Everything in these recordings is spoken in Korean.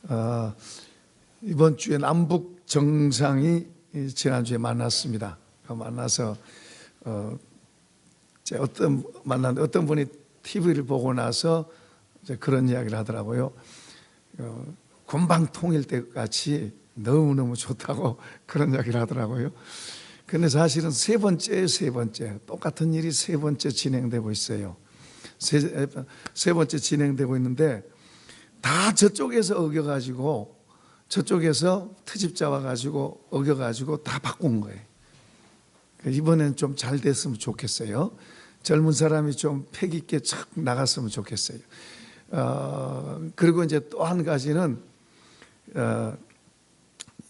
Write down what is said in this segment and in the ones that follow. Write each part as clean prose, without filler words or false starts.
어, 이번 주에 남북 정상이 지난주에 만났습니다. 만나서 어떤 분이 TV를 보고 나서 이제 그런 이야기를 하더라고요. 금방 통일 때 같이 너무너무 좋다고 그런 이야기를 하더라고요. 근데 사실은 세 번째 똑같은 일이 세 번째 진행되고 있어요. 세 번째 진행되고 있는데 다 저쪽에서 어겨가지고 저쪽에서 트집 잡아가지고 어겨가지고 다 바꾼 거예요. 이번엔 좀 잘 됐으면 좋겠어요. 젊은 사람이 좀 패기 있게 착 나갔으면 좋겠어요. 그리고 이제 또 한 가지는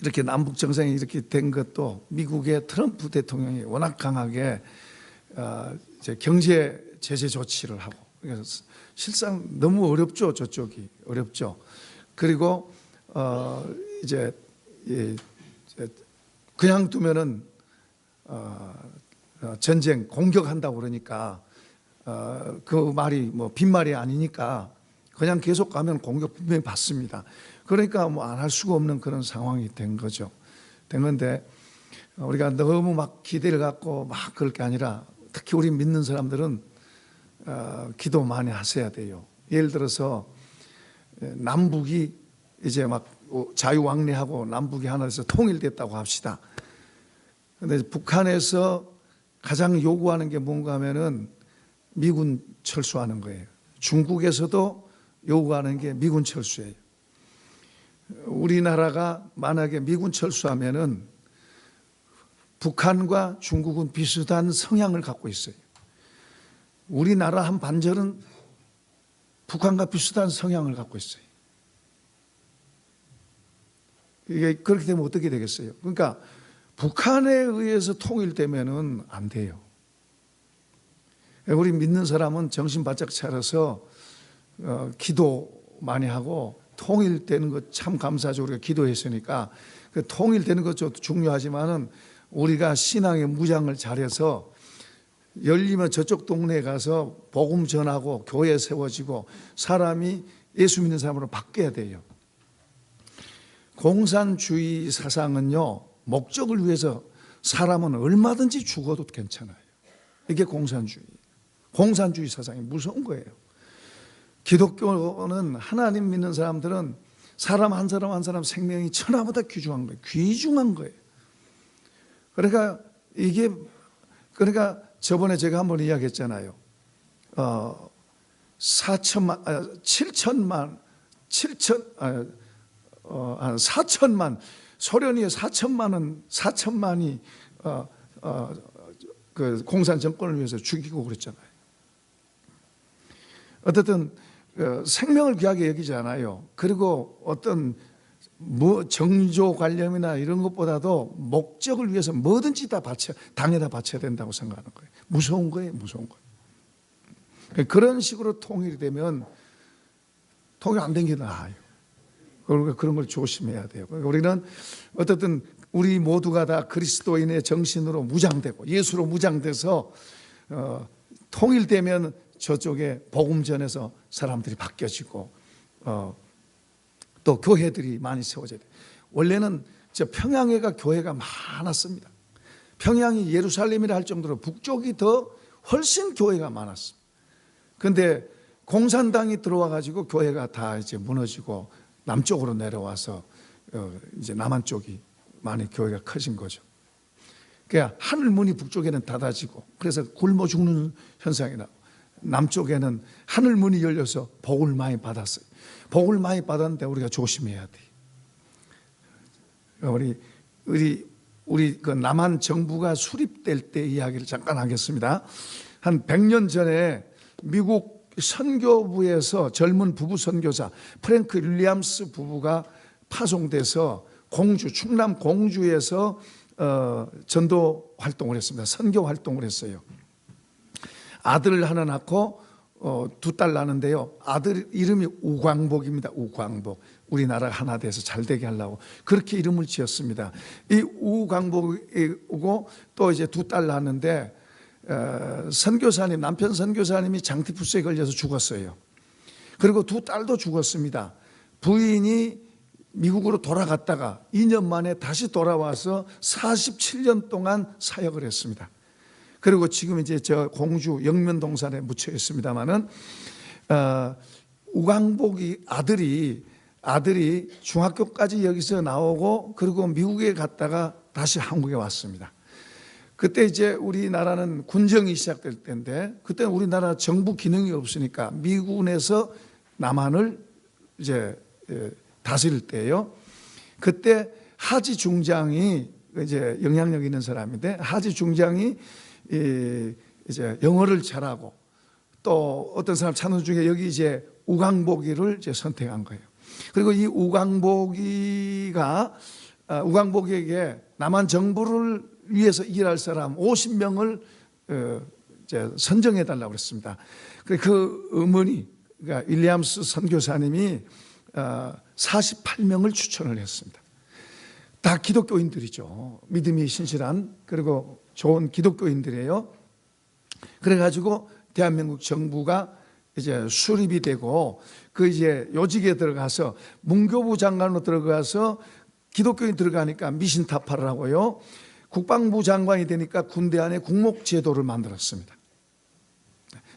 이렇게 남북 정상이 이렇게 된 것도 미국의 트럼프 대통령이 워낙 강하게 이제 경제 제재 조치를 하고, 그래서 실상 너무 어렵죠. 저쪽이 어렵죠. 그리고 이제 그냥 두면은 전쟁 공격한다고 그러니까 그 말이 뭐 빈말이 아니니까 그냥 계속 가면 공격 분명히 받습니다. 그러니까 뭐 안 할 수가 없는 그런 상황이 된 거죠. 된 건데 우리가 너무 막 기대를 갖고 막 그럴 게 아니라 특히 우리 믿는 사람들은 기도 많이 하셔야 돼요. 예를 들어서 남북이 이제 막 자유왕래하고 남북이 하나 돼서 통일됐다고 합시다. 그런데 북한에서 가장 요구하는 게 뭔가 하면은 미군 철수하는 거예요. 중국에서도 요구하는 게 미군 철수예요. 우리나라가 만약에 미군 철수하면은 북한과 중국은 비슷한 성향을 갖고 있어요. 우리나라 한 반절은 북한과 비슷한 성향을 갖고 있어요. 이게 그렇게 되면 어떻게 되겠어요? 그러니까 북한에 의해서 통일되면은 안 돼요. 우리 믿는 사람은 정신 바짝 차려서 기도 많이 하고 통일되는 것 참 감사하죠. 우리가 기도했으니까 그 통일되는 것도 중요하지만은 우리가 신앙의 무장을 잘해서 열리면 저쪽 동네에 가서 복음 전하고 교회 세워지고 사람이 예수 믿는 사람으로 바뀌어야 돼요. 공산주의 사상은요, 목적을 위해서 사람은 얼마든지 죽어도 괜찮아요. 이게 공산주의 사상이 무서운 거예요. 기독교는 하나님 믿는 사람들은 사람 한 사람 한 사람 생명이 천하보다 귀중한 거예요. 귀중한 거예요. 그러니까 저번에 제가 한번 이야기했잖아요. 4천만 소련이 4천만이 그 공산 정권을 위해서 죽이고 그랬잖아요. 어쨌든 생명을 귀하게 여기지 않아요. 그리고 어떤 정조 관념이나 이런 것보다도 목적을 위해서 뭐든지 다 당에다 바쳐야 된다고 생각하는 거예요. 무서운 거예요. 그런 식으로 통일이 되면 통일 안 된 게 나아요. 그러니까 그런 걸 조심해야 돼요. 그러니까 우리는 어쨌든 우리 모두가 다 그리스도인의 정신으로 무장되고 예수로 무장돼서 통일되면 저쪽에 복음 전해서 사람들이 바뀌어지고 또 교회들이 많이 세워져야 돼요. 원래는 저 평양에가 교회가 많았습니다. 평양이 예루살렘이라 할 정도로 북쪽이 더 훨씬 교회가 많았습니다. 그런데 공산당이 들어와 가지고 교회가 다 이제 무너지고 남쪽으로 내려와서 이제 남한 쪽이 많이 교회가 커진 거죠. 그러니까 하늘 문이 북쪽에는 닫아지고 그래서 굶어 죽는 현상이 나고 남쪽에는 하늘 문이 열려서 복을 많이 받았어요. 복을 많이 받았는데 우리가 조심해야 돼요. 우리 그 남한 정부가 수립될 때 이야기를 잠깐 하겠습니다. 한 100년 전에 미국 선교부에서 젊은 부부 선교사 프랭크 윌리엄스 부부가 파송돼서 충남 공주에서 전도 활동을 했습니다. 선교 활동을 했어요. 아들을 하나 낳고 2딸 낳는데요. 아들 이름이 우광복입니다. 우광복. 우리나라가 하나 돼서 잘 되게 하려고 그렇게 이름을 지었습니다. 이 우광복이고 또 이제 2딸 낳았는데 남편 선교사님이 장티푸스에 걸려서 죽었어요. 그리고 2딸도 죽었습니다. 부인이 미국으로 돌아갔다가 2년 만에 다시 돌아와서 47년 동안 사역을 했습니다. 그리고 지금 이제 저 공주 영면동산에 묻혀 있습니다만은 우광복이 아들이 중학교까지 여기서 나오고 그리고 미국에 갔다가 다시 한국에 왔습니다. 그때 이제 우리나라는 군정이 시작될 때인데 그때 우리나라 정부 기능이 없으니까 미군에서 남한을 이제 다스릴 때예요. 그때 하지 중장이 이제 영향력 있는 사람인데 하지 중장이 이제 영어를 잘하고 또 어떤 사람 찾는 중에 여기 이제 우광복이를 이제 선택한 거예요. 그리고 이 우광복에게 남한 정부를 위해서 일할 사람 50명을 이제 선정해 달라고 그랬습니다. 그 어머니, 그러니까 윌리엄스 선교사님이 48명을 추천을 했습니다. 다 기독교인들이죠. 믿음이 신실한 그리고 좋은 기독교인들이에요. 그래가지고 대한민국 정부가 이제 수립이 되고 그 이제 요직에 들어가서 문교부 장관으로 들어가서 기독교인 들어가니까 미신타파를 하고요. 국방부 장관이 되니까 군대 안에 국목제도를 만들었습니다.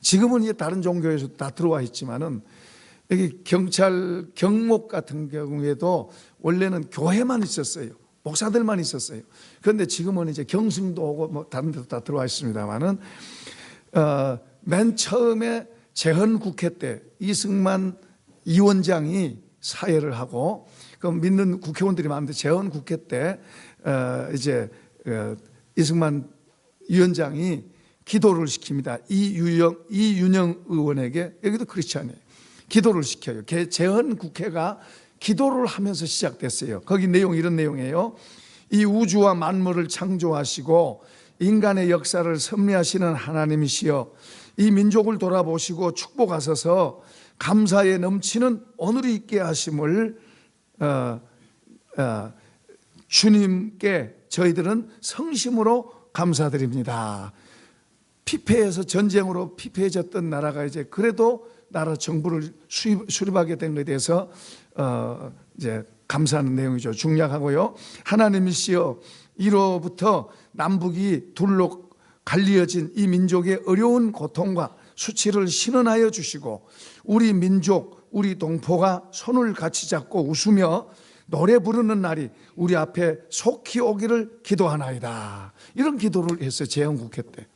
지금은 이제 다른 종교에서 다 들어와 있지만은 여기 경찰 경목 같은 경우에도 원래는 교회만 있었어요. 목사들만 있었어요. 그런데 지금은 이제 경승도 오고 뭐 다른 데도 다 들어와 있습니다만은 맨 처음에 재헌국회 때 이승만 위원장이 사회를 하고 그 믿는 국회의원들이 많은데 재헌국회 때 이제 이승만 위원장이 기도를 시킵니다. 이윤영 의원에게 여기도 크리스찬이에요. 기도를 시켜요. 재헌국회가 기도를 하면서 시작됐어요. 거기 내용 이런 내용이에요. 이 우주와 만물을 창조하시고 인간의 역사를 섭리하시는 하나님이시여 이 민족을 돌아보시고 축복하셔서 감사에 넘치는 오늘이 있게 하심을 주님께 저희들은 성심으로 감사드립니다. 피폐해서 전쟁으로 피폐해졌던 나라가 이제 그래도 나라 정부를 수립하게 된 것에 대해서 이제 감사하는 내용이죠. 중략하고요. 하나님이시여 이로부터 남북이 둘로 갈리어진 이 민족의 어려운 고통과 수치를 신원하여 주시고 우리 민족, 우리 동포가 손을 같이 잡고 웃으며 노래 부르는 날이 우리 앞에 속히 오기를 기도하나이다. 이런 기도를 했어요. 재헌국회 때.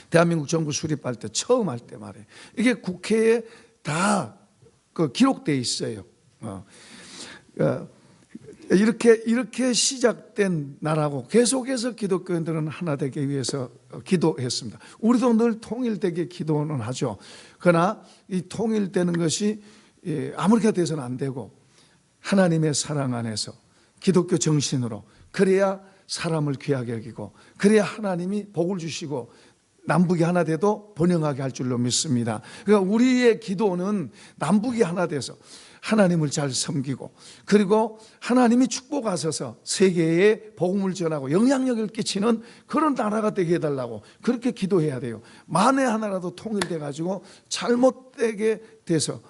대한민국 정부 수립할 때 처음 할 때 말이에요. 이게 국회에 다 기록되어 있어요. 이렇게 시작된 나라고 계속해서 기독교인들은 하나 되기 위해서 기도했습니다. 우리도 늘 통일되게 기도는 하죠. 그러나 이 통일되는 것이 아무렇게 돼서는 안 되고 하나님의 사랑 안에서 기독교 정신으로 그래야 사람을 귀하게 여기고 그래야 하나님이 복을 주시고 남북이 하나 돼도 번영하게 할 줄로 믿습니다. 그러니까 우리의 기도는 남북이 하나 돼서 하나님을 잘 섬기고 그리고 하나님이 축복하셔서 세계에 복음을 전하고 영향력을 끼치는 그런 나라가 되게 해달라고 그렇게 기도해야 돼요. 만에 하나라도 통일돼 가지고 잘못되게 돼서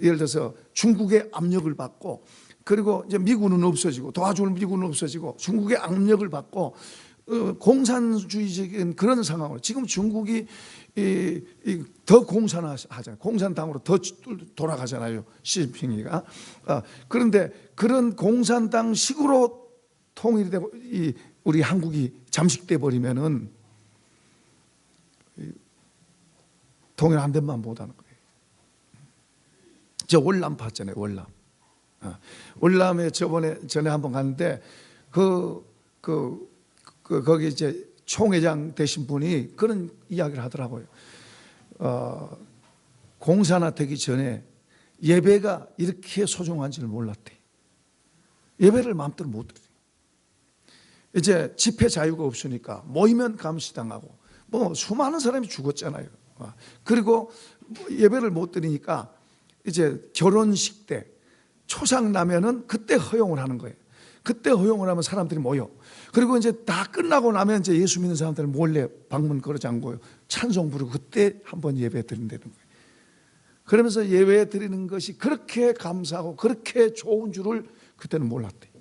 예를 들어서 중국의 압력을 받고 그리고 이제 미군은 없어지고 도와줄 미군은 없어지고 중국의 압력을 받고 공산주의적인 그런 상황으로 지금 중국이 더 공산화하잖아요. 공산당으로 더 돌아가잖아요. 시진핑이가. 그런데 그런 공산당식으로 통일이 되고 우리 한국이 잠식돼 버리면은 통일 안 된만 못하는 거예요. 저 월남 봤잖아요. 월남. 월남에 전에 한번 갔는데 거기 이제 총회장 되신 분이 그런 이야기를 하더라고요. 공산화 되기 전에 예배가 이렇게 소중한지를 몰랐대. 예배를 마음대로 못 드려요. 이제 집회 자유가 없으니까 모이면 감시당하고 뭐 수많은 사람이 죽었잖아요. 그리고 예배를 못 드리니까 이제 결혼식 때 초상 나면은 그때 허용을 하는 거예요. 그때 허용을 하면 사람들이 모여. 그리고 이제 다 끝나고 나면 이제 예수 믿는 사람들 몰래 방문 걸어 잠고요. 찬송 부르고 그때 한번 예배 드린다는 거예요. 그러면서 예배 드리는 것이 그렇게 감사하고 그렇게 좋은 줄을 그때는 몰랐대요.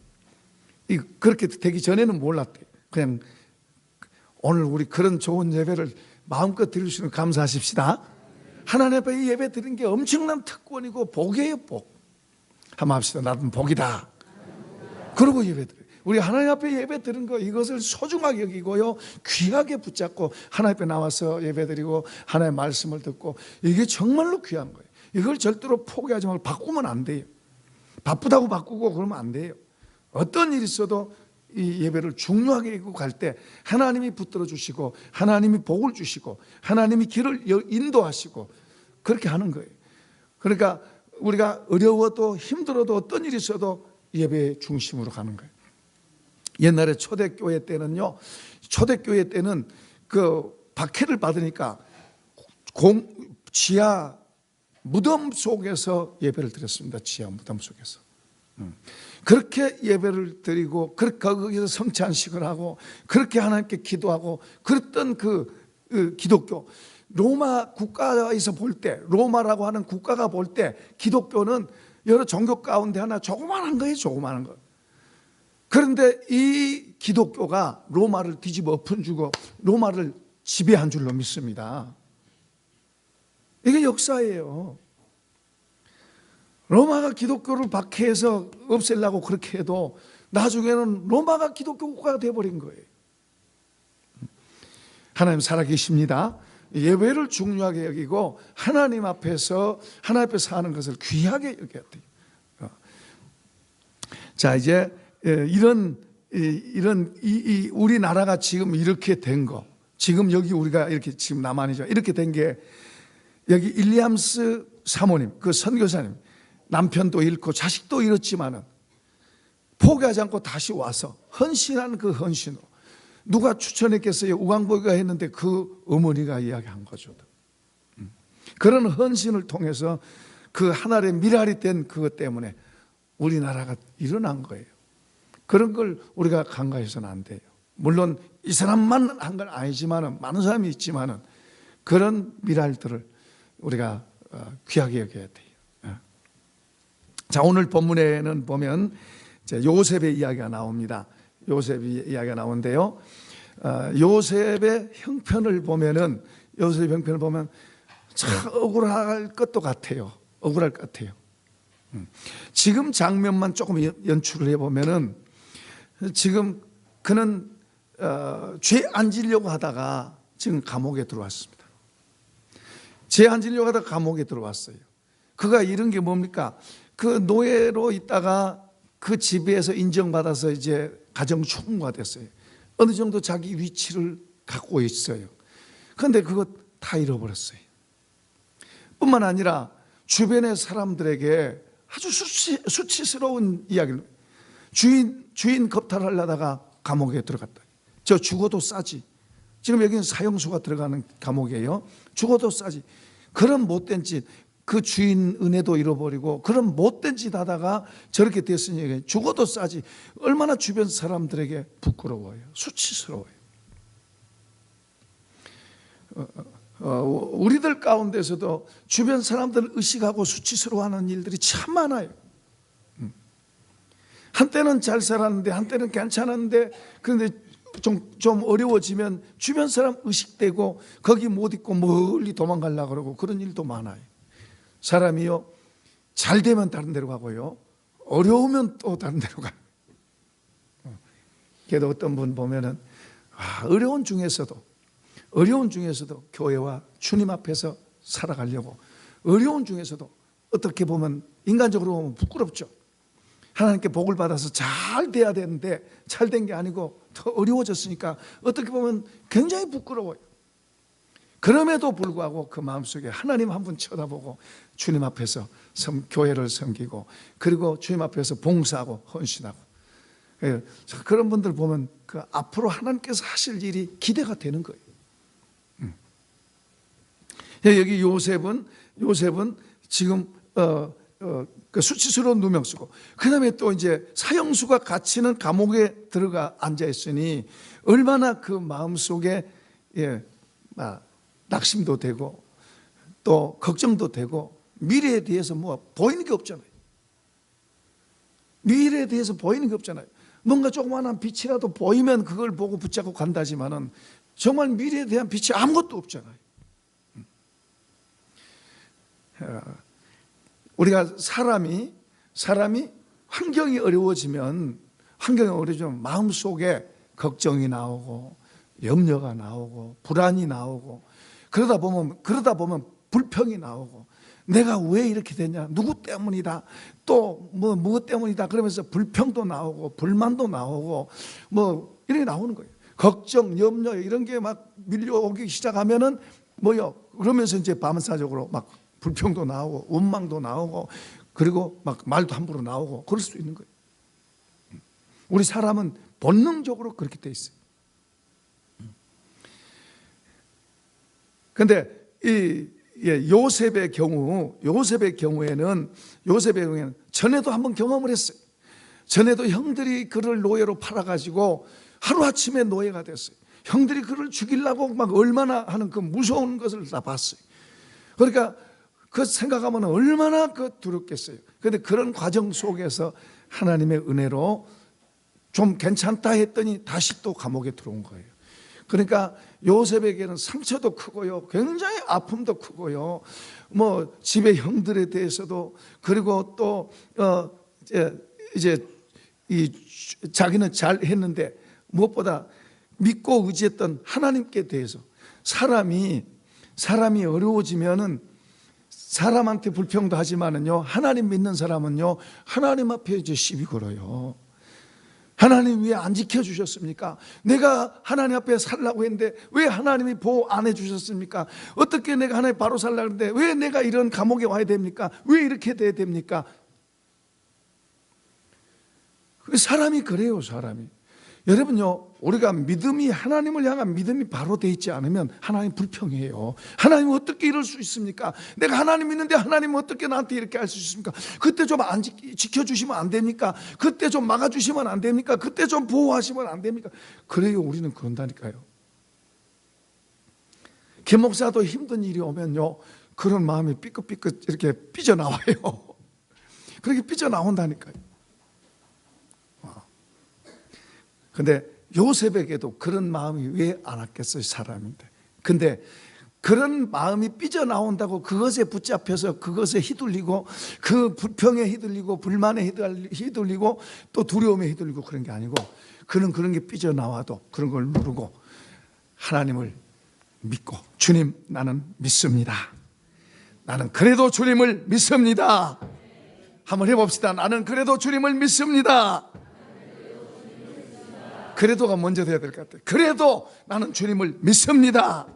그렇게 되기 전에는 몰랐대요. 그냥 오늘 우리 그런 좋은 예배를 마음껏 드릴 수 있는 감사하십시다. 하나님 앞에 예배 드리는 게 엄청난 특권이고 복이에요, 복. 한번 합시다. 나도 복이다. 그러고 예배 드려요. 우리 하나님 앞에 예배 드리는 거, 이것을 소중하게 여기고요, 귀하게 붙잡고 하나님 앞에 나와서 예배 드리고 하나님의 말씀을 듣고, 이게 정말로 귀한 거예요. 이걸 절대로 포기하지 말고 바꾸면 안 돼요. 바쁘다고 바꾸고 그러면 안 돼요. 어떤 일이 있어도 이 예배를 중요하게 여기고 갈 때 하나님이 붙들어 주시고 하나님이 복을 주시고 하나님이 길을 인도하시고 그렇게 하는 거예요. 그러니까 우리가 어려워도 힘들어도 어떤 일이 있어도 예배의 중심으로 가는 거예요. 옛날에 초대교회 때는요, 초대교회 때는 그 박해를 받으니까 지하 무덤 속에서 예배를 드렸습니다. 지하 무덤 속에서. 그렇게 예배를 드리고, 거기서 성찬식을 하고, 그렇게 하나님께 기도하고, 그랬던 그 기독교. 로마 국가에서 볼 때, 로마라고 하는 국가가 볼 때, 기독교는 여러 종교 가운데 하나 조그만한 거예요, 조그만한 거. 그런데 이 기독교가 로마를 뒤집어 엎어주고, 로마를 지배한 줄로 믿습니다. 이게 역사예요. 로마가 기독교를 박해해서 없애려고 그렇게 해도 나중에는 로마가 기독교 국가가 되어버린 거예요. 하나님 살아계십니다. 예배를 중요하게 여기고 하나님 앞에서 하는 것을 귀하게 여겨야 돼요. 자, 이제 이런 우리나라가 지금 이렇게 된 거, 지금 여기 우리가 이렇게 지금 남한이죠. 이렇게 된 게 여기 일리암스 사모님, 그 선교사님, 남편도 잃고 자식도 잃었지만은 포기하지 않고 다시 와서 헌신하는 그 헌신으로, 누가 추천했겠어요? 우광보기가 했는데 그 어머니가 이야기한 거죠. 그런 헌신을 통해서 그 하나의 미랄이 된 그것 때문에 우리나라가 일어난 거예요. 그런 걸 우리가 간과해서는 안 돼요. 물론 이 사람만 한 건 아니지만은, 많은 사람이 있지만은 그런 미랄들을 우리가 귀하게 여겨야 돼요. 자, 오늘 본문에는 보면 요셉의 이야기가 나옵니다. 요셉의 이야기가 나오는데요, 요셉의 형편을 보면 참 억울할 것도 같아요. 억울할 것 같아요. 지금 장면만 조금 연출을 해보면은, 지금 그는 죄 안 지려고 하다가 지금 감옥에 들어왔습니다. 죄 안 지려고 하다가 감옥에 들어왔어요. 그가 이런 게 뭡니까? 그 노예로 있다가 그 지배에서 인정받아서 이제 가정총무가 됐어요. 어느 정도 자기 위치를 갖고 있어요. 그런데 그것 다 잃어버렸어요. 뿐만 아니라 주변의 사람들에게 아주 수치스러운 이야기를, 주인 겁탈하려다가 감옥에 들어갔다. 저 죽어도 싸지. 지금 여기는 사형수가 들어가는 감옥이에요. 죽어도 싸지. 그런 못된 짓, 그 주인 은혜도 잃어버리고 그런 못된 짓 하다가 저렇게 됐으니 죽어도 싸지. 얼마나 주변 사람들에게 부끄러워요. 수치스러워요. 우리들 가운데서도 주변 사람들을 의식하고 수치스러워하는 일들이 참 많아요. 한때는 잘 살았는데, 한때는 괜찮았는데, 그런데 좀 어려워지면 주변 사람 의식되고 거기 못 있고 멀리 도망가려고 그러고, 그런 일도 많아요. 사람이요, 잘 되면 다른 데로 가고요, 어려우면 또 다른 데로 가요. 그래도 어떤 분 보면은 어려운 중에서도 교회와 주님 앞에서 살아가려고, 어려운 중에서도 어떻게 보면 인간적으로 보면 부끄럽죠. 하나님께 복을 받아서 잘 돼야 되는데 잘 된 게 아니고 더 어려워졌으니까 어떻게 보면 굉장히 부끄러워요. 그럼에도 불구하고 그 마음속에 하나님 한 분 쳐다보고 주님 앞에서 교회를 섬기고, 그리고 주님 앞에서 봉사하고 헌신하고, 그런 분들 보면 그 앞으로 하나님께서 하실 일이 기대가 되는 거예요. 여기 요셉은 지금 그 수치스러운 누명 쓰고, 그 다음에 또 이제 사형수가 갇히는 감옥에 들어가 앉아 있으니 얼마나 그 마음속에 낙심도 되고 또 걱정도 되고 미래에 대해서 뭐 보이는 게 없잖아요. 미래에 대해서 보이는 게 없잖아요. 뭔가 조그마한 빛이라도 보이면 그걸 보고 붙잡고 간다지만은 정말 미래에 대한 빛이 아무것도 없잖아요. 우리가 사람이 환경이 어려워지면 마음속에 걱정이 나오고 염려가 나오고 불안이 나오고 그러다 보면 불평이 나오고 내가 왜 이렇게 되냐, 누구 때문이다, 또 뭐 때문이다 그러면서 불평도 나오고 불만도 나오고 뭐 이런 게 나오는 거예요. 걱정, 염려 이런 게 막 밀려오기 시작하면은 그러면서 이제 반사적으로 막 불평도 나오고 원망도 나오고 그리고 막 말도 함부로 나오고 그럴 수 있는 거예요. 우리 사람은 본능적으로 그렇게 돼 있어요. 그런데 요셉의 경우에는 전에도 한번 경험을 했어요. 전에도 형들이 그를 노예로 팔아가지고 하루아침에 노예가 됐어요. 형들이 그를 죽이려고 막 얼마나 하는 그 무서운 것을 다 봤어요. 그러니까 그 생각하면 얼마나 두렵겠어요. 그런데 그런 과정 속에서 하나님의 은혜로 좀 괜찮다 했더니 다시 또 감옥에 들어온 거예요. 그러니까 요셉에게는 상처도 크고요, 굉장히 아픔도 크고요, 뭐 집의 형들에 대해서도, 그리고 또 이제 자기는 잘 했는데 무엇보다 믿고 의지했던 하나님께 대해서 사람이 어려워지면은 사람한테 불평도 하지만은요, 하나님 믿는 사람은요, 하나님 앞에 이제 시비 걸어요. 하나님 왜 안 지켜주셨습니까? 내가 하나님 앞에 살라고 했는데 왜 하나님이 보호 안 해주셨습니까? 어떻게 내가 하나님 바로 살라고 했는데 왜 내가 이런 감옥에 와야 됩니까? 왜 이렇게 돼야 됩니까? 사람이 그래요, 사람이. 여러분요, 우리가 하나님을 향한 믿음이 바로 돼 있지 않으면 하나님 불평해요. 하나님 어떻게 이럴 수 있습니까? 내가 하나님 믿는데 하나님 어떻게 나한테 이렇게 할 수 있습니까? 그때 좀 안 지켜주시면 안 됩니까? 그때 좀 막아주시면 안 됩니까? 그때 좀 보호하시면 안 됩니까? 그래요, 우리는 그런다니까요. 김 목사도 힘든 일이 오면요, 그런 마음이 삐끗삐끗 이렇게 삐져나와요. 그렇게 삐져나온다니까요. 근데 요셉에게도 그런 마음이 왜 안 왔겠어요, 사람인데. 근데 그런 마음이 삐져나온다고 그것에 붙잡혀서 그것에 휘둘리고 그 불평에 휘둘리고 불만에 휘둘리고 또 두려움에 휘둘리고 그런 게 아니고, 그는 그런 게 삐져나와도 그런 걸 누르고 하나님을 믿고, 주님 나는 믿습니다. 나는 그래도 주님을 믿습니다. 한번 해봅시다. 나는 그래도 주님을 믿습니다. 그래도가 먼저 돼야 될 것 같아요. 그래도 나는 주님을 믿습니다.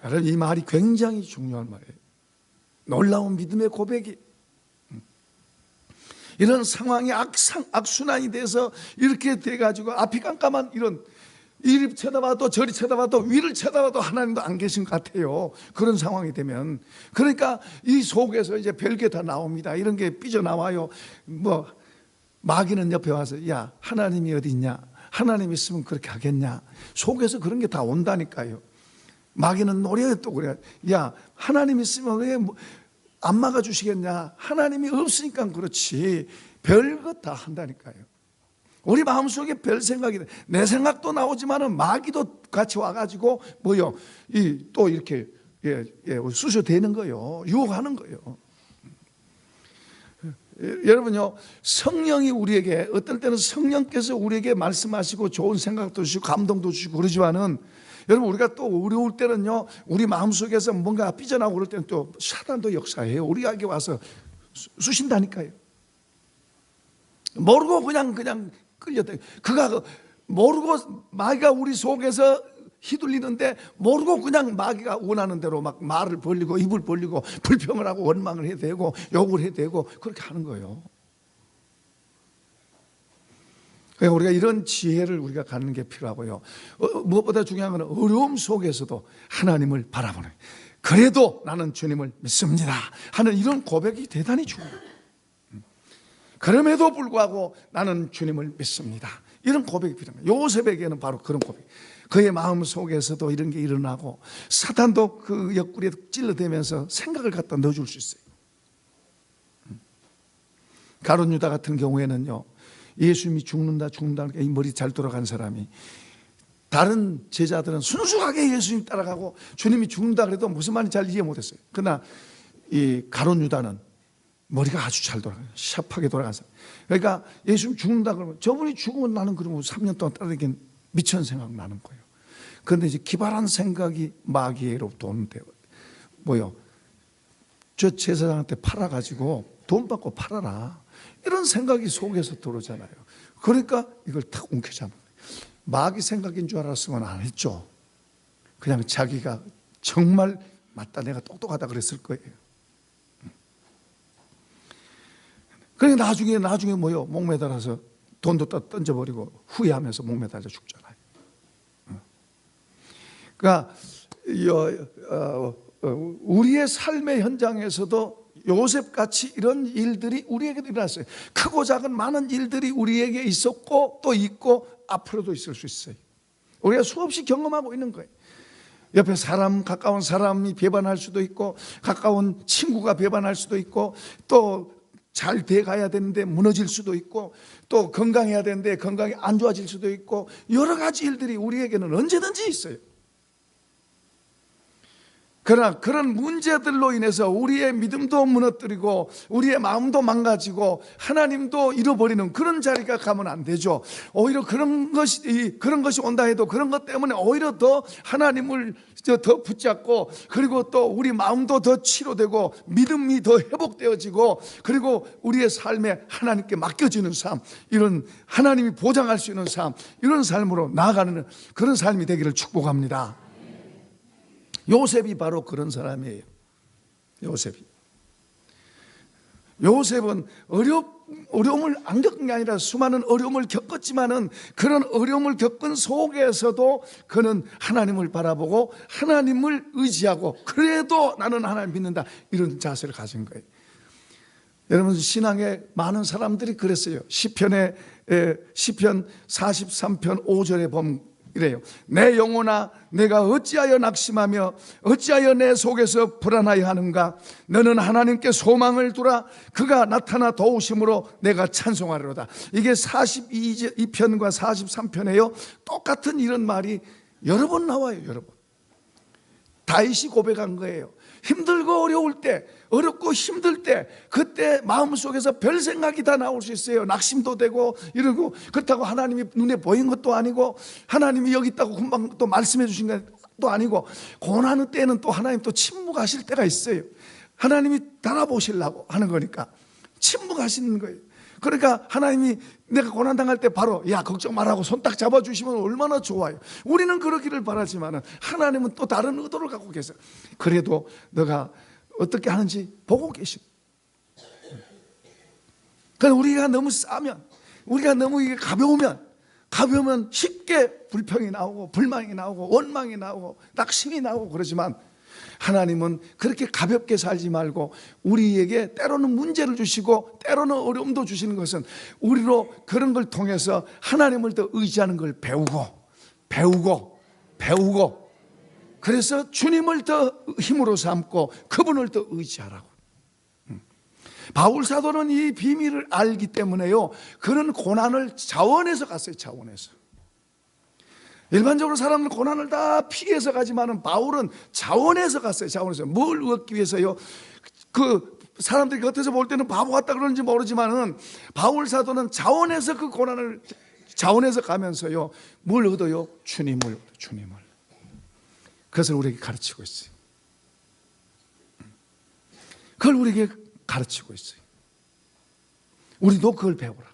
여러분, 이 말이 굉장히 중요한 말이에요. 놀라운 믿음의 고백이. 이런 상황이 악순환이 돼서 이렇게 돼가지고 앞이 깜깜한 이리 쳐다봐도 저리 쳐다봐도 위를 쳐다봐도 하나님도 안 계신 것 같아요. 그런 상황이 되면. 그러니까 이 속에서 이제 별게 다 나옵니다. 이런 게 삐져나와요. 마귀는 옆에 와서 야, 하나님이 어디 있냐? 하나님 있으면 그렇게 하겠냐? 속에서 그런 게 다 온다니까요. 마귀는 노래에 또 그래요. 야, 하나님 있으면 왜 안 막아주시겠냐? 하나님이 없으니까 그렇지. 별것 다 한다니까요. 우리 마음속에 별 생각이, 내 생각도 나오지만은 마귀도 같이 와가지고 또 이렇게 쑤셔대는 거예요. 유혹하는 거예요. 여러분요, 성령이 우리에게, 어떨 때는 성령께서 우리에게 말씀하시고 좋은 생각도 주시고 감동도 주시고 그러지만은, 여러분 우리가 또 어려울 때는요, 우리 마음속에서 뭔가 삐져나오고 그럴 때는 또 사단도 역사해요. 우리에게 와서 쑤신다니까요. 모르고 그냥 끌렸다. 그가 모르고 마귀가 우리 속에서 휘둘리는데 모르고 그냥 마귀가 원하는 대로 막 말을 벌리고 입을 벌리고 불평을 하고 원망을 해야 되고 욕을 해야 되고 그렇게 하는 거예요. 그러니까 우리가 이런 지혜를 우리가 갖는 게 필요하고요. 무엇보다 중요한 건 어려움 속에서도 하나님을 바라보는, 그래도 나는 주님을 믿습니다 하는 이런 고백이 대단히 중요해요. 그럼에도 불구하고 나는 주님을 믿습니다, 이런 고백이 필요합니다. 요셉에게는 바로 그런 고백. 그의 마음 속에서도 이런 게 일어나고 사탄도 그 옆구리에 찔러대면서 생각을 갖다 넣어줄 수 있어요. 가룟 유다 같은 경우에는요, 예수님이 죽는다 이 머리 잘 돌아간 사람이, 다른 제자들은 순수하게 예수님 따라가고 주님이 죽는다 그래도 무슨 말인지 잘 이해 못했어요. 그러나 이 가룟 유다는 머리가 아주 잘 돌아가요. 샤프하게 돌아간 사람. 그러니까 예수님 죽는다 그러면 저분이 죽으면 나는 그러면 3년 동안 따르긴 미천 생각 나는 거예요. 그런데 이제 기발한 생각이 마귀로부터 오는데, 뭐요? 저 제사장한테 팔아가지고 돈 받고 팔아라, 이런 생각이 속에서 들어오잖아요. 그러니까 이걸 탁 움켜잡는 거예요. 마귀 생각인 줄 알았으면 안 했죠. 그냥 자기가 정말 맞다, 내가 똑똑하다 그랬을 거예요. 그러니까 나중에 뭐요? 목매달아서 돈도 던져버리고 후회하면서 목매달아 죽잖아요. 그러니까 우리의 삶의 현장에서도 요셉같이 이런 일들이 우리에게도 일어났어요. 크고 작은 많은 일들이 우리에게 있었고 또 있고 앞으로도 있을 수 있어요. 우리가 수없이 경험하고 있는 거예요. 옆에 가까운 사람이 배반할 수도 있고, 가까운 친구가 배반할 수도 있고, 또 잘 돼가야 되는데 무너질 수도 있고, 또 건강해야 되는데 건강이 안 좋아질 수도 있고, 여러 가지 일들이 우리에게는 언제든지 있어요. 그러나 그런 문제들로 인해서 우리의 믿음도 무너뜨리고 우리의 마음도 망가지고 하나님도 잃어버리는 그런 자리가 가면 안 되죠. 오히려 그런 것이 온다 해도 그런 것 때문에 오히려 더 하나님을 더 붙잡고, 그리고 또 우리 마음도 더 치료되고 믿음이 더 회복되어지고, 그리고 우리의 삶에 하나님께 맡겨지는 삶, 이런 하나님이 보장할 수 있는 삶, 이런 삶으로 나아가는 그런 삶이 되기를 축복합니다. 요셉이 바로 그런 사람이에요. 요셉은 어려움을 안 겪은 게 아니라 수많은 어려움을 겪었지만은, 그런 어려움을 겪은 속에서도 그는 하나님을 바라보고 하나님을 의지하고, 그래도 나는 하나님 믿는다, 이런 자세를 가진 거예요. 여러분, 신앙에 많은 사람들이 그랬어요. 시편 43편 5절에 보면 이래요. 내 영혼아, 내가 어찌하여 낙심하며 어찌하여 내 속에서 불안하여 하는가? 너는 하나님께 소망을 두라. 그가 나타나 도우심으로 내가 찬송하리로다. 이게 42편과 43편에요 똑같은 이런 말이 여러 번 나와요. 여러 번. 다윗이 고백한 거예요. 힘들고 어려울 때, 어렵고 힘들 때, 그때 마음속에서 별 생각이 다 나올 수 있어요. 낙심도 되고 이러고, 그렇다고 하나님이 눈에 보인 것도 아니고, 하나님이 여기 있다고 금방 또 말씀해 주신 것도 아니고, 고난의 때는 또 하나님 또 침묵하실 때가 있어요. 하나님이 달아보시려고 하는 거니까 침묵하시는 거예요. 그러니까 하나님이 내가 고난당할 때 바로 야 걱정 말라고 손 딱 잡아주시면 얼마나 좋아요. 우리는 그러기를 바라지만 하나님은 또 다른 의도를 갖고 계세요. 그래도 너가 어떻게 하는지 보고 계시고, 그러니까 우리가 너무 싸면, 우리가 너무 이게 가벼우면 쉽게 불평이 나오고 불만이 나오고 원망이 나오고 낙심이 나오고 그러지만, 하나님은 그렇게 가볍게 살지 말고 우리에게 때로는 문제를 주시고 때로는 어려움도 주시는 것은 우리로 그런 걸 통해서 하나님을 더 의지하는 걸 배우고 그래서 주님을 더 힘으로 삼고 그분을 더 의지하라고. 바울 사도는 이 비밀을 알기 때문에요, 그런 고난을 자원해서 갔어요. 자원해서. 일반적으로 사람은 고난을 다 피해서 가지만은 바울은 자원해서 갔어요. 자원해서. 뭘 얻기 위해서요? 그 사람들이 겉에서 볼 때는 바보 같다 그러는지 모르지만은 바울 사도는 자원해서 그 고난을 자원해서 가면서요, 뭘 얻어요? 주님을. 그것을 우리에게 가르치고 있어요. 그걸 우리에게 가르치고 있어요. 우리도 그걸 배우라.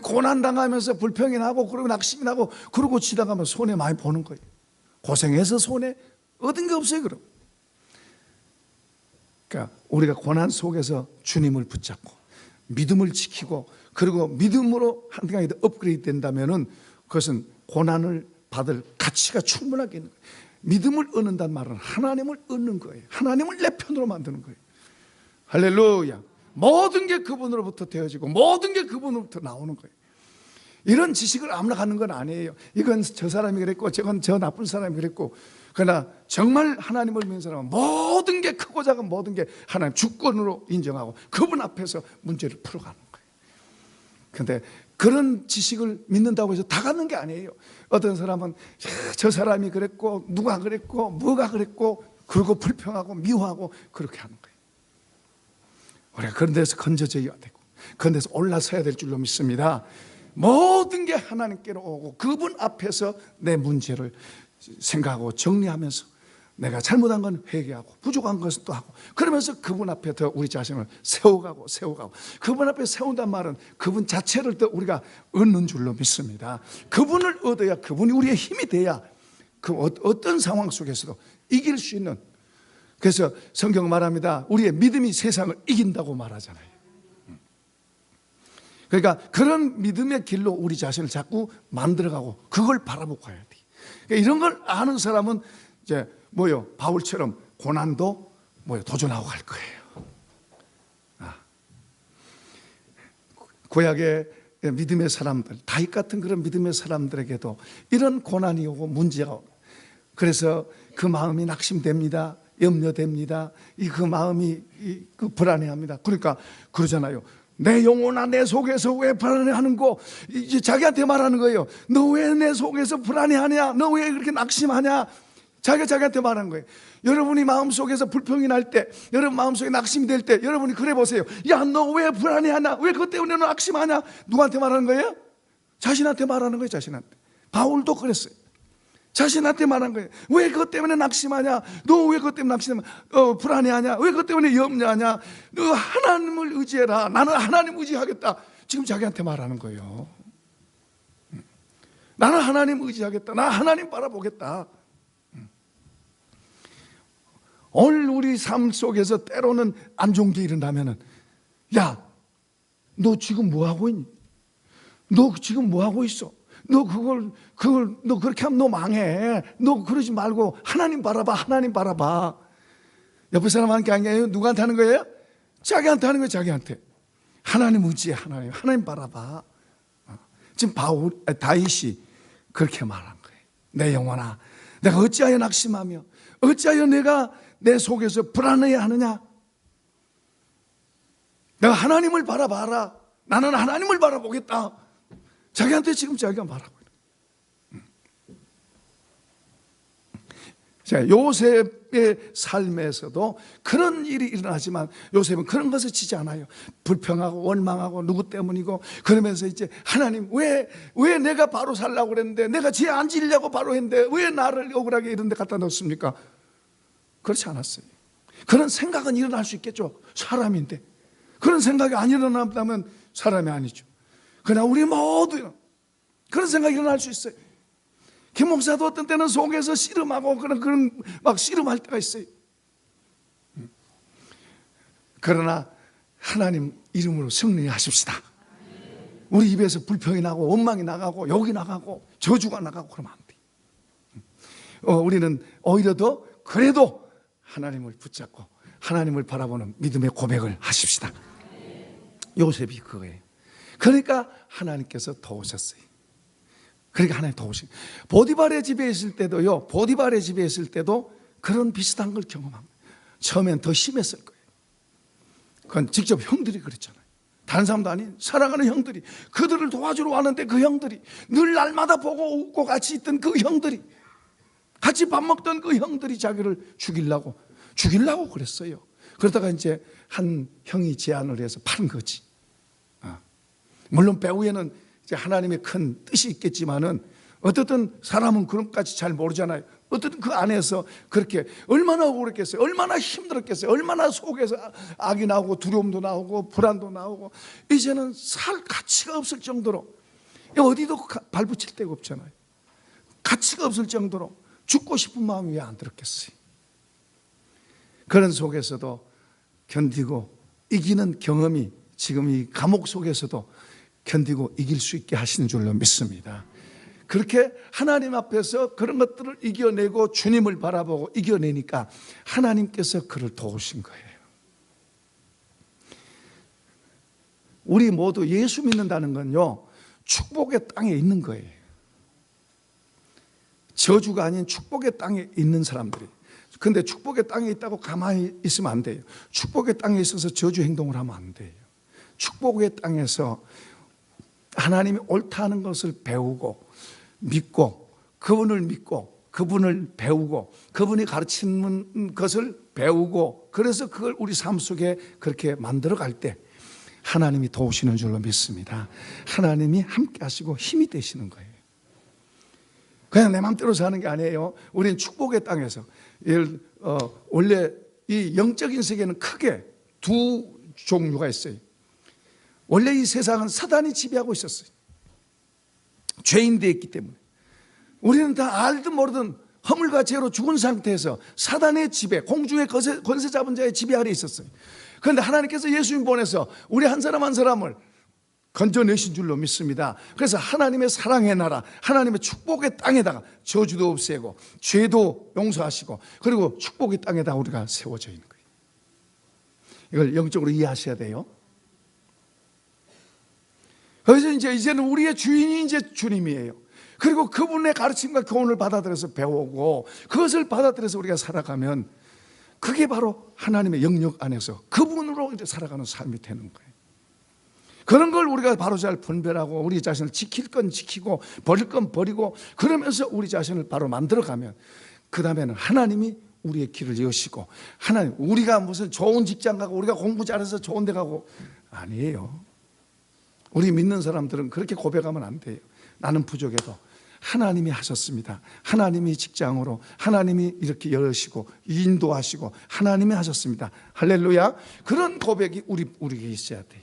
고난당하면서 불평이 나고 그러고 낙심이 나고 그러고 치다가면 손해 많이 보는 거예요. 고생해서 손해 얻은 게 없어요. 그러니까 우리가 고난 속에서 주님을 붙잡고 믿음을 지키고, 그리고 믿음으로 한 단계 더 업그레이드 된다면은 그것은 고난을 받을 가치가 충분하게 있는 거예요. 믿음을 얻는다는 말은 하나님을 얻는 거예요. 하나님을 내 편으로 만드는 거예요. 할렐루야. 모든 게 그분으로부터 되어지고 모든 게 그분으로부터 나오는 거예요. 이런 지식을 아무나 갖는 건 아니에요. 이건 저 사람이 그랬고 저건 저 나쁜 사람이 그랬고, 그러나 정말 하나님을 믿는 사람은 모든 게 크고 작은 모든 게 하나님 주권으로 인정하고 그분 앞에서 문제를 풀어가는 거예요. 그런데 그런 지식을 믿는다고 해서 다 갖는 게 아니에요. 어떤 사람은 저 사람이 그랬고 누가 그랬고 뭐가 그랬고 그러고 불평하고 미워하고 그렇게 하는 거예요. 우리가 그런 데서 건져져야 되고 그런 데서 올라서야 될 줄로 믿습니다. 모든 게 하나님께로 오고 그분 앞에서 내 문제를 생각하고 정리하면서 내가 잘못한 건 회개하고 부족한 것은 또 하고, 그러면서 그분 앞에 더 우리 자신을 세워가고 그분 앞에 세운단 말은 그분 자체를 더 우리가 얻는 줄로 믿습니다. 그분을 얻어야, 그분이 우리의 힘이 돼야 그 어떤 상황 속에서도 이길 수 있는, 그래서 성경 말합니다. 우리의 믿음이 세상을 이긴다고 말하잖아요. 그러니까 그런 믿음의 길로 우리 자신을 자꾸 만들어가고 그걸 바라보고 가야 돼. 그러니까 이런 걸 아는 사람은 이제 바울처럼 고난도 도전하고 갈 거예요. 구약의 믿음의 사람들, 다윗 같은 그런 믿음의 사람들에게도 이런 고난이 오고 문제가 오고, 그래서 그 마음이 낙심됩니다. 염려됩니다. 그 마음이 불안해합니다. 그러니까 그러잖아요. 내 영혼아 내 속에서 왜 불안해하는 거, 이제 자기한테 말하는 거예요. 너 왜 내 속에서 불안해하냐, 너 왜 그렇게 낙심하냐, 자기한테 말하는 거예요. 여러분이 마음속에서 불평이 날 때, 여러분 마음속에 낙심이 될 때 여러분이 그래 보세요. 야, 너 왜 불안해하냐, 왜 그것 때문에 너 낙심하냐, 누구한테 말하는 거예요? 자신한테 말하는 거예요. 자신한테. 바울도 그랬어요. 자신한테 말한 거예요. 왜 그것 때문에 낙심하냐, 너 왜 그것 때문에 불안해하냐, 왜 그것 때문에 염려하냐, 너 하나님을 의지해라, 나는 하나님 의지하겠다. 지금 자기한테 말하는 거예요. 나는 하나님 의지하겠다, 나 하나님 바라보겠다. 오늘 우리 삶 속에서 때로는 안 좋은 게 일어나면은, 야, 너 지금 뭐 하고 있니? 너 지금 뭐 하고 있어? 너 너 그렇게 하면 너 망해. 너 그러지 말고 하나님 바라봐, 하나님 바라봐. 옆에 사람한테 하는 게 아니에요. 누구한테 하는 거예요? 자기한테 하는 거예요, 자기한테. 하나님 의지해, 하나님 바라봐. 지금 다윗이 그렇게 말한 거예요. 내 영혼아, 내가 어찌하여 낙심하며 어찌하여 내가 내 속에서 불안해 하느냐. 내가 하나님을 바라봐라. 나는 하나님을 바라보겠다. 자기한테 지금 자기가 말하고 있는. 자, 요셉의 삶에서도 그런 일이 일어나지만 요셉은 그런 것을 치지 않아요. 불평하고 원망하고 누구 때문이고 그러면서 이제 하나님 왜 내가 바로 살라고 그랬는데, 내가 죄 안 지려고 바로 했는데 왜 나를 억울하게 이런 데 갖다 넣습니까? 그렇지 않았어요. 그런 생각은 일어날 수 있겠죠. 사람인데. 그런 생각이 안 일어난다면 사람이 아니죠. 그러나 우리 모두 그런 생각이 일어날 수 있어요. 김 목사도 어떤 때는 속에서 씨름하고 그런 막 씨름할 때가 있어요. 그러나 하나님 이름으로 승리하십시다. 우리 입에서 불평이 나고 원망이 나가고 욕이 나가고 저주가 나가고 그러면 안 돼. 우리는 오히려 더 그래도 하나님을 붙잡고 하나님을 바라보는 믿음의 고백을 하십시다. 요셉이 그거예요. 그러니까 하나님께서 도우셨어요. 그러니까 하나님 도우신. 보디발의 집에 있을 때도요, 보디발의 집에 있을 때도 그런 비슷한 걸 경험합니다. 처음엔 더 심했을 거예요. 그건 직접 형들이 그랬잖아요. 다른 사람도 아닌 사랑하는 형들이 그들을 도와주러 왔는데, 그 형들이 늘 날마다 보고 웃고 같이 있던 그 형들이, 같이 밥 먹던 그 형들이 자기를 죽이려고 그랬어요. 그러다가 이제 한 형이 제안을 해서 파는 거지. 물론 배후에는 이제 하나님의 큰 뜻이 있겠지만은, 어떻든 사람은 그런까지 잘 모르잖아요. 어쨌든 그 안에서 그렇게 얼마나 억울했겠어요. 얼마나 힘들었겠어요. 얼마나 속에서 악이 나오고 두려움도 나오고 불안도 나오고, 이제는 살 가치가 없을 정도로, 어디도 발붙일 데가 없잖아요. 가치가 없을 정도로 죽고 싶은 마음이 왜 안 들었겠어요. 그런 속에서도 견디고 이기는 경험이 지금 이 감옥 속에서도 견디고 이길 수 있게 하시는 줄로 믿습니다. 그렇게 하나님 앞에서 그런 것들을 이겨내고 주님을 바라보고 이겨내니까 하나님께서 그를 도우신 거예요. 우리 모두 예수 믿는다는 건요, 축복의 땅에 있는 거예요. 저주가 아닌 축복의 땅에 있는 사람들이. 근데 축복의 땅에 있다고 가만히 있으면 안 돼요. 축복의 땅에 있어서 저주 행동을 하면 안 돼요. 축복의 땅에서 하나님이 옳다는 것을 배우고 믿고 그분을 믿고 그분을 배우고 그분이 가르치는 것을 배우고 그래서 그걸 우리 삶 속에 그렇게 만들어 갈 때 하나님이 도우시는 줄로 믿습니다. 하나님이 함께 하시고 힘이 되시는 거예요. 그냥 내 마음대로 사는 게 아니에요. 우리는 축복의 땅에서 원래 이 영적인 세계는 크게 두 종류가 있어요. 원래 이 세상은 사단이 지배하고 있었어요. 죄인되었기 때문에 우리는 다 알든 모르든 허물과 죄로 죽은 상태에서 사단의 지배, 공중의 권세 잡은 자의 지배 아래 있었어요. 그런데 하나님께서 예수님 보내서 우리 한 사람 한 사람을 건져내신 줄로 믿습니다. 그래서 하나님의 사랑의 나라, 하나님의 축복의 땅에다가 저주도 없애고 죄도 용서하시고 그리고 축복의 땅에다 우리가 세워져 있는 거예요. 이걸 영적으로 이해하셔야 돼요. 그래서 이제는 우리의 주인이 이제 주님이에요. 그리고 그분의 가르침과 교훈을 받아들여서 배우고 그것을 받아들여서 우리가 살아가면 그게 바로 하나님의 영역 안에서 그분으로 이제 살아가는 삶이 되는 거예요. 그런 걸 우리가 바로 잘 분별하고 우리 자신을 지킬 건 지키고 버릴 건 버리고 그러면서 우리 자신을 바로 만들어가면 그 다음에는 하나님이 우리의 길을 여시고 하나님 우리가 무슨 좋은 직장 가고 우리가 공부 잘해서 좋은 데 가고 아니에요. 우리 믿는 사람들은 그렇게 고백하면 안 돼요. 나는 부족해도 하나님이 하셨습니다. 하나님이 직장으로 하나님이 이렇게 열으시고 인도하시고 하나님이 하셨습니다. 할렐루야. 그런 고백이 우리에게 있어야 돼요.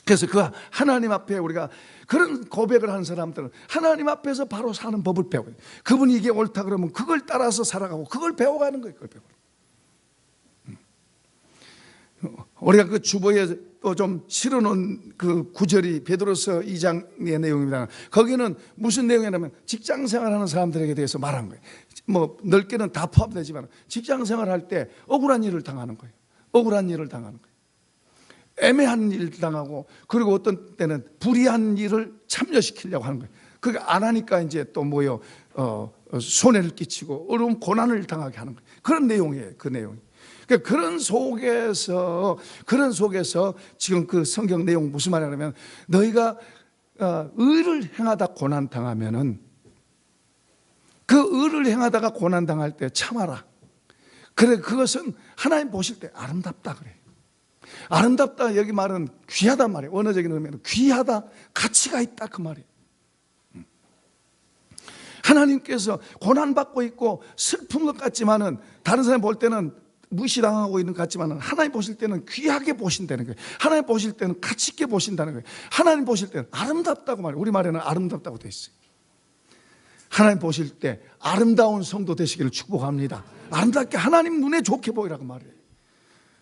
그래서 그 하나님 앞에 우리가 그런 고백을 하는 사람들은 하나님 앞에서 바로 사는 법을 배워요. 그분이 이게 옳다 그러면 그걸 따라서 살아가고 그걸 배워가는 거예요. 그걸 배워요. 우리가 그 주보에 또 좀 실어놓은 그 구절이 베드로서 2장의 내용입니다. 거기는 무슨 내용이냐면 직장 생활하는 사람들에게 대해서 말한 거예요. 뭐 넓게는 다 포함되지만 직장 생활할 때 억울한 일을 당하는 거예요. 억울한 일을 당하는 거예요. 애매한 일을 당하고 그리고 어떤 때는 불의한 일을 참여시키려고 하는 거예요. 그게 안 하니까 이제 또 뭐요 손해를 끼치고 어려운 고난을 당하게 하는 거예요. 그런 내용이에요. 그 내용이. 그런 속에서 지금 그 성경 내용 무슨 말이냐면 너희가 의를 행하다 고난 당하면은 그 의를 행하다가 고난 당할 때 참아라. 그래 그것은 하나님 보실 때 아름답다 그래요. 아름답다 여기 말은 귀하다 말이에요. 원어적인 의미는 귀하다, 가치가 있다 그 말이에요. 하나님께서 고난받고 있고 슬픈 것 같지만은 다른 사람 볼 때는 무시당하고 있는 것 같지만은 하나님 보실 때는 귀하게 보신다는 거예요. 하나님 보실 때는 가치 있게 보신다는 거예요. 하나님 보실 때는 아름답다고 말해요. 우리말에는 아름답다고 되어 있어요. 하나님 보실 때 아름다운 성도 되시기를 축복합니다. 아름답게 하나님 눈에 좋게 보이라고 말해요.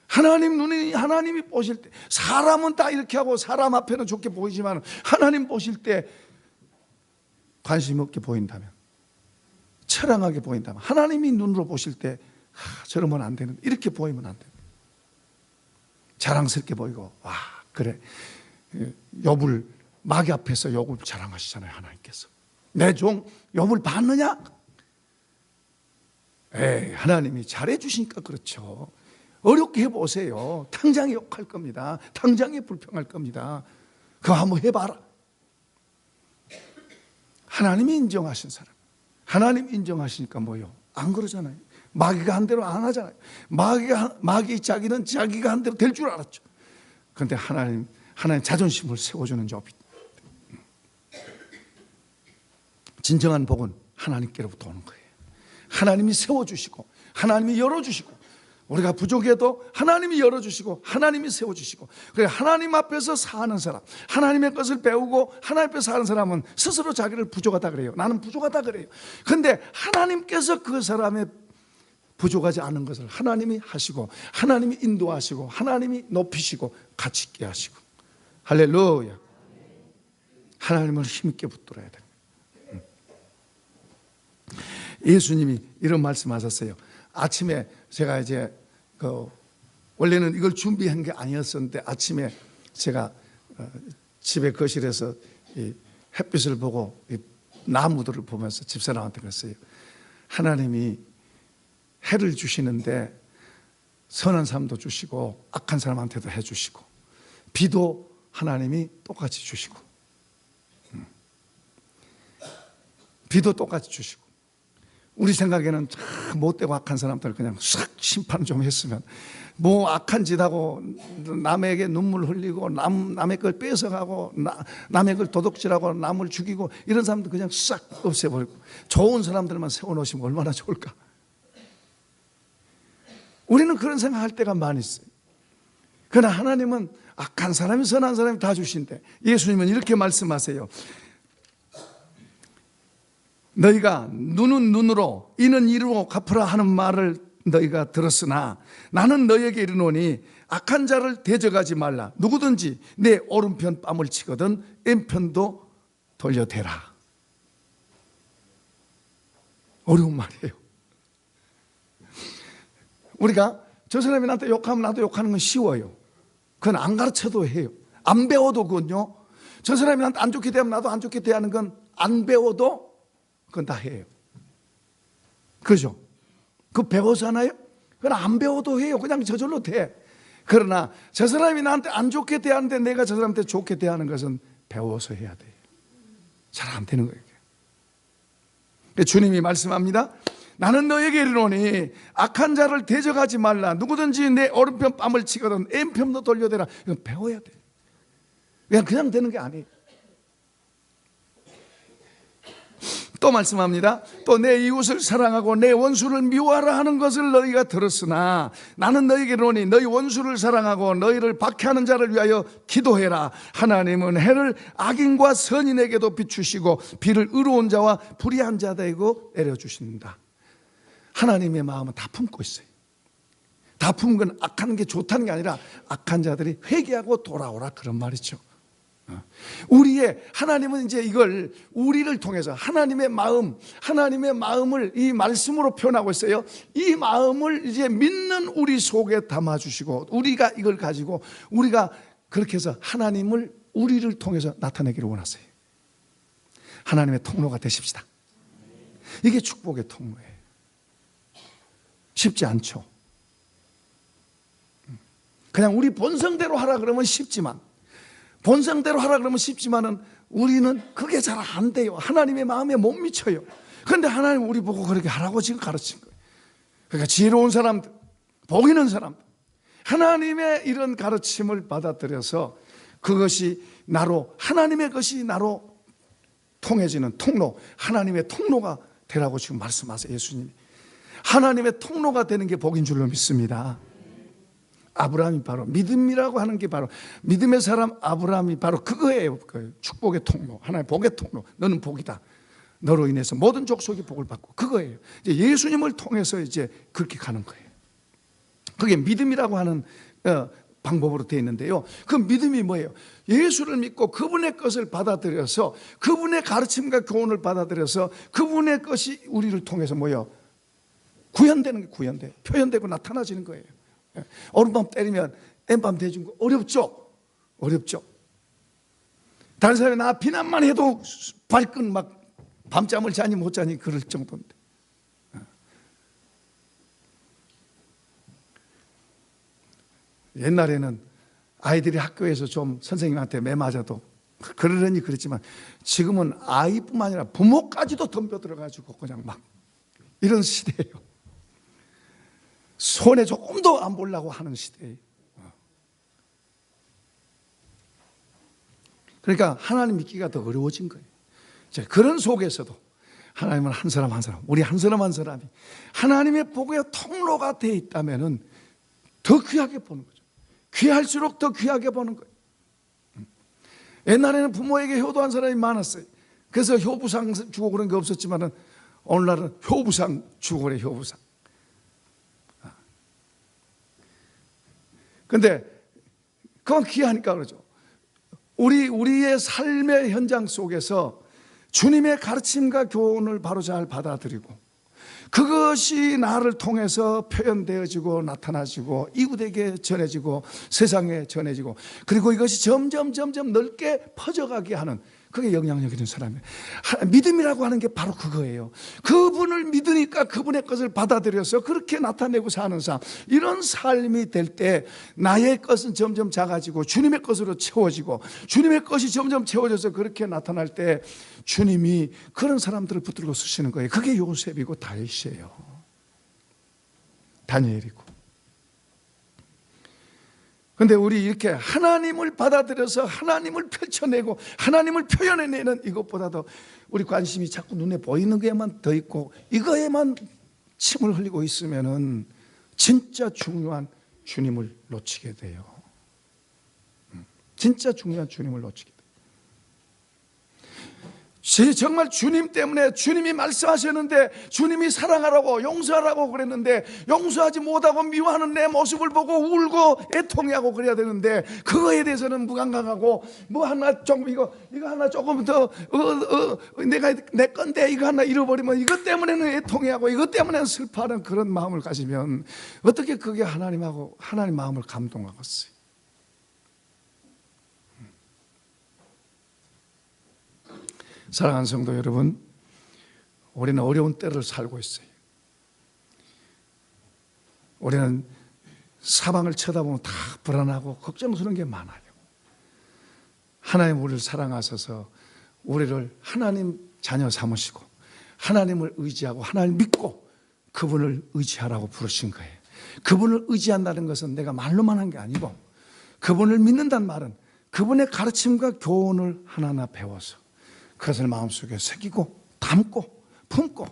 하나님이 보실 때 사람은 다 이렇게 하고 사람 앞에는 좋게 보이지만 하나님 보실 때 관심 없게 보인다면 처량하게 보인다면 하나님이 눈으로 보실 때 저러면 안 되는 이렇게 보이면 안 돼요. 자랑스럽게 보이고 와 그래 욥을 마귀 앞에서 욥을 자랑하시잖아요. 하나님께서 내 종 욥을 봤느냐? 하나님이 잘해 주시니까 그렇죠. 어렵게 해보세요. 당장에 욕할 겁니다. 당장에 불평할 겁니다. 그거 한번 해봐라. 하나님이 인정하신 사람 하나님 인정하시니까 뭐요? 안 그러잖아요. 마귀가 한 대로 안 하잖아요. 마귀 자기는 자기가 한 대로 될 줄 알았죠. 그런데 하나님 자존심을 세워주는 욥이 진정한 복은 하나님께로부터 오는 거예요. 하나님이 세워주시고 하나님이 열어주시고 우리가 부족해도 하나님이 열어주시고 하나님이 세워주시고 그래 하나님 앞에서 사는 사람 하나님의 것을 배우고 하나님 앞에서 사는 사람은 스스로 자기를 부족하다 그래요. 나는 부족하다 그래요. 그런데 하나님께서 그 사람의 부족하지 않은 것을 하나님이 하시고 하나님이 인도하시고 하나님이 높이시고 가치 있게 하시고 할렐루야. 하나님을 힘있게 붙들어야 됩니다. 예수님이 이런 말씀하셨어요. 아침에 제가 이제 원래는 이걸 준비한 게 아니었었는데 아침에 제가 집의 거실에서 이 햇빛을 보고 이 나무들을 보면서 집사람한테 그랬어요. 하나님이 해를 주시는데 선한 사람도 주시고 악한 사람한테도 해 주시고 비도 하나님이 똑같이 주시고 비도 똑같이 주시고 우리 생각에는 참 못되고 악한 사람들 그냥 싹 심판 좀 했으면 뭐 악한 짓 하고 남에게 눈물 흘리고 남의 걸 뺏어가고 남의 걸 도둑질하고 남을 죽이고 이런 사람들 그냥 싹 없애버리고 좋은 사람들만 세워놓으시면 얼마나 좋을까. 우리는 그런 생각할 때가 많이 있어요. 그러나 하나님은 악한 사람이 선한 사람이 다 주신대. 예수님은 이렇게 말씀하세요. 너희가 눈은 눈으로 이는 이로 갚으라 하는 말을 너희가 들었으나 나는 너희에게 이르노니 악한 자를 대적하지 말라. 누구든지 내 오른편 뺨을 치거든 왼편도 돌려대라. 어려운 말이에요. 우리가 저 사람이 나한테 욕하면 나도 욕하는 건 쉬워요. 그건 안 가르쳐도 해요. 안 배워도 그건요. 저 사람이 나한테 안 좋게 대하면 나도 안 좋게 대하는 건 안 배워도 그건 다 해요. 그죠? 그거 배워서하나요? 그건 안 배워도 해요. 그냥 저절로 돼. 그러나 저 사람이 나한테 안 좋게 대하는데 내가 저 사람한테 좋게 대하는 것은 배워서 해야 돼요. 잘 안 되는 거예요. 주님이 말씀합니다. 나는 너에게 이르노니 악한 자를 대적하지 말라. 누구든지 내 오른편 뺨을 치거든 왼편도 돌려대라. 이건 배워야 돼. 그냥 되는 게 아니에요. 또 말씀합니다. 또 내 이웃을 사랑하고 내 원수를 미워하라 하는 것을 너희가 들었으나 나는 너희에게 이르노니 너희 원수를 사랑하고 너희를 박해하는 자를 위하여 기도해라. 하나님은 해를 악인과 선인에게도 비추시고 비를 의로운 자와 불의한 자에게도 내려주신다. 하나님의 마음은 다 품고 있어요. 다 품은 건 악하는 게 좋다는 게 아니라 악한 자들이 회개하고 돌아오라 그런 말이죠. 하나님은 이제 이걸 우리를 통해서 하나님의 마음을 이 말씀으로 표현하고 있어요. 이 마음을 이제 믿는 우리 속에 담아주시고 우리가 이걸 가지고 우리가 그렇게 해서 하나님을 우리를 통해서 나타내기를 원하세요. 하나님의 통로가 되십시다. 이게 축복의 통로예요. 쉽지 않죠. 그냥 우리 본성대로 하라 그러면 쉽지만 본성대로 하라 그러면 쉽지만은 우리는 그게 잘 안 돼요. 하나님의 마음에 못 미쳐요. 그런데 하나님 우리 보고 그렇게 하라고 지금 가르친 거예요. 그러니까 지혜로운 사람들, 복 있는 사람들, 하나님의 이런 가르침을 받아들여서 그것이 나로 하나님의 것이 나로 통해지는 통로, 하나님의 통로가 되라고 지금 말씀하세요. 예수님이 하나님의 통로가 되는 게 복인 줄로 믿습니다. 아브라함이 바로 믿음이라고 하는 게 바로 믿음의 사람 아브라함이 바로 그거예요. 축복의 통로, 하나의 복의 통로. 너는 복이다. 너로 인해서 모든 족속이 복을 받고 그거예요. 이제 예수님을 통해서 이제 그렇게 가는 거예요. 그게 믿음이라고 하는 방법으로 되어 있는데요. 그 믿음이 뭐예요? 예수를 믿고 그분의 것을 받아들여서 그분의 가르침과 교훈을 받아들여서 그분의 것이 우리를 통해서 뭐예요? 구현되는 게 구현돼. 표현되고 나타나지는 거예요. 오른밤 때리면 왼밤 대준 거 어렵죠? 어렵죠? 다른 사람이 나 비난만 해도 발끈 막 밤잠을 자니 못 자니 그럴 정도인데 옛날에는 아이들이 학교에서 좀 선생님한테 매 맞아도 그러려니 그랬지만 지금은 아이뿐만 아니라 부모까지도 덤벼들어가지고 그냥 막 이런 시대예요. 손에 조금도 안 보려고 하는 시대예요. 그러니까 하나님 믿기가 더 어려워진 거예요. 그런 속에서도 하나님은 한 사람 한 사람, 우리 한 사람 한 사람이 하나님의 복의 통로가 되어 있다면 더 귀하게 보는 거죠. 귀할수록 더 귀하게 보는 거예요. 옛날에는 부모에게 효도한 사람이 많았어요. 그래서 효부상 주고 그런 게 없었지만 오늘날은 효부상 주고 그래, 효부상. 근데 그건 귀하니까 그러죠. 우리의 삶의 현장 속에서 주님의 가르침과 교훈을 바로 잘 받아들이고 그것이 나를 통해서 표현되어지고 나타나지고 이웃에게 전해지고 세상에 전해지고, 그리고 이것이 점점 넓게 퍼져가게 하는, 그게 영향력 있는 사람이에요. 믿음이라고 하는 게 바로 그거예요. 그분을 믿으니까 그분의 것을 받아들여서 그렇게 나타내고 사는 삶, 이런 삶이 될 때 나의 것은 점점 작아지고 주님의 것으로 채워지고, 주님의 것이 점점 채워져서 그렇게 나타날 때 주님이 그런 사람들을 붙들고 쓰시는 거예요. 그게 요셉이고 다윗이에요. 다니엘이고. 근데 우리 이렇게 하나님을 받아들여서 하나님을 펼쳐내고 하나님을 표현해내는 이것보다도 우리 관심이 자꾸 눈에 보이는 게만 더 있고 이거에만 침을 흘리고 있으면은 진짜 중요한 주님을 놓치게 돼요. 진짜 중요한 주님을 놓치게 돼요. 정말 주님 때문에, 주님이 말씀하셨는데, 주님이 사랑하라고 용서하라고 그랬는데 용서하지 못하고 미워하는 내 모습을 보고 울고 애통해하고 그래야 되는데, 그거에 대해서는 무감각하고 뭐 하나 좀 이거 하나 조금 더 내가 내 건데 이거 하나 잃어버리면 이것 때문에는 애통해하고 이것 때문에는 슬퍼하는 그런 마음을 가지면 어떻게 그게 하나님 마음을 감동하겠어요? 사랑하는 성도 여러분, 우리는 어려운 때를 살고 있어요. 우리는 사방을 쳐다보면 다 불안하고 걱정스러운 게 많아요. 하나님 우리를 사랑하셔서 우리를 하나님 자녀 삼으시고 하나님을 의지하고 하나님을 믿고 그분을 의지하라고 부르신 거예요. 그분을 의지한다는 것은 내가 말로만 한 게 아니고, 그분을 믿는다는 말은 그분의 가르침과 교훈을 하나하나 배워서 그것을 마음속에 새기고 담고 품고,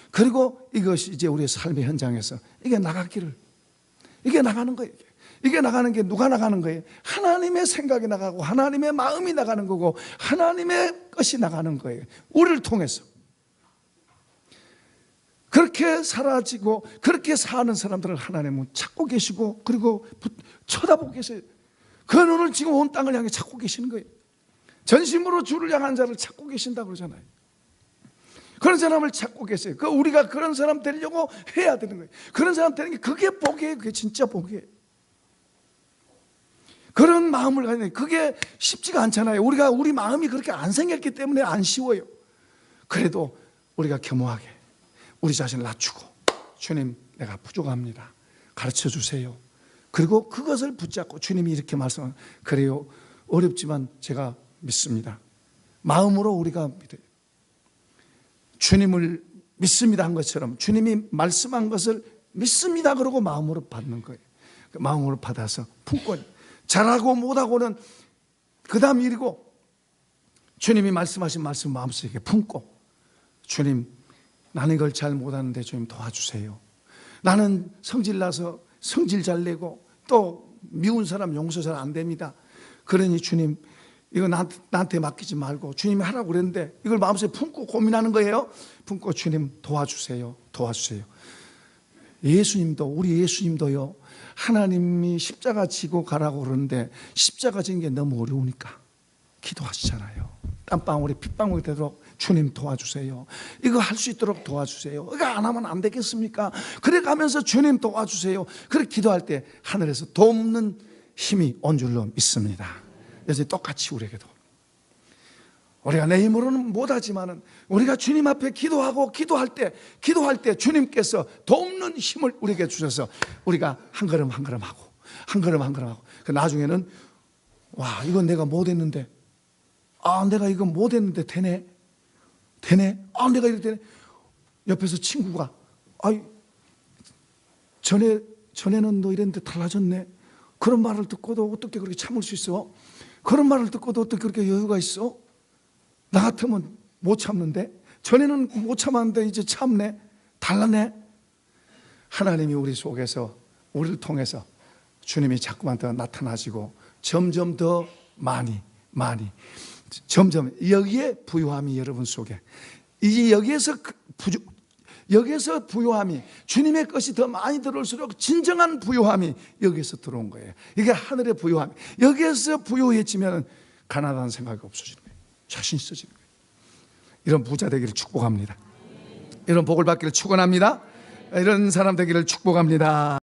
그리고 이것이 이제 우리의 삶의 현장에서 이게 나가기를, 이게 나가는 거예요. 이게 나가는 게 누가 나가는 거예요? 하나님의 생각이 나가고 하나님의 마음이 나가는 거고 하나님의 것이 나가는 거예요. 우리를 통해서. 그렇게 사라지고 그렇게 사는 사람들을 하나님은 찾고 계시고, 그리고 쳐다보고 계세요. 그 눈을 지금 온 땅을 향해 찾고 계시는 거예요. 전심으로 주를 향한 자를 찾고 계신다고 그러잖아요. 그런 사람을 찾고 계세요. 우리가 그런 사람 되려고 해야 되는 거예요. 그런 사람 되는 게 그게 복이에요. 그게 진짜 복이에요. 그런 마음을 가지는 게 그게 쉽지가 않잖아요. 우리 마음이 그렇게 안 생겼기 때문에 안 쉬워요. 그래도 우리가 겸허하게 우리 자신을 낮추고, 주님 내가 부족합니다, 가르쳐 주세요. 그리고 그것을 붙잡고 주님이 이렇게 말씀하는, 그래요 어렵지만 제가 믿습니다. 마음으로 우리가 믿어요. 주님을 믿습니다 한 것처럼 주님이 말씀한 것을 믿습니다 그러고 마음으로 받는 거예요. 그 마음으로 받아서 품고, 잘하고 못하고는 그 다음 일이고, 주님이 말씀하신 말씀 마음속에 품고, 주님 나는 이걸 잘 못하는데 주님 도와주세요. 나는 성질나서 성질 잘 내고 또 미운 사람 용서 잘 안 됩니다. 그러니 주님 이거 나한테 맡기지 말고 주님이 하라고 그랬는데 이걸 마음속에 품고 고민하는 거예요. 품고 주님 도와주세요. 도와주세요. 우리 예수님도요, 하나님이 십자가 지고 가라고 그러는데 십자가 지는 게 너무 어려우니까 기도하시잖아요. 땀방울이 핏방울이 되도록 주님 도와주세요. 이거 할 수 있도록 도와주세요. 이거 안 하면 안 되겠습니까? 그래 가면서 주님 도와주세요. 그렇게 기도할 때 하늘에서 돕는 힘이 온 줄로 믿습니다. 그래서 똑같이 우리에게도, 우리가 내 힘으로는 못하지만은 우리가 주님 앞에 기도할 때 주님께서 돕는 힘을 우리에게 주셔서 우리가 한 걸음 한 걸음 하고 그 나중에는 와, 이건 내가 못했는데, 내가 이거 못했는데 되네. 내가 이렇게 되네. 옆에서 친구가 전에는 너 이랬는데 달라졌네. 그런 말을 듣고도 어떻게 그렇게 참을 수 있어? 그런 말을 듣고도 어떻게 그렇게 여유가 있어? 나 같으면 못 참는데, 전에는 못 참았는데 이제 참네, 달라네. 하나님이 우리 속에서 우리를 통해서 주님이 자꾸만 더 나타나시고 점점 더 많이 점점 여기에 부요함이 여러분 속에, 이제 여기에서 부요함이, 주님의 것이 더 많이 들어올수록 진정한 부요함이 여기에서 들어온 거예요. 이게 하늘의 부요함. 여기에서 부요해지면 가난하다는 생각이 없어지는 거예요. 자신 있어지는 거예요. 이런 부자 되기를 축복합니다. 이런 복을 받기를 축원합니다. 이런 사람 되기를 축복합니다.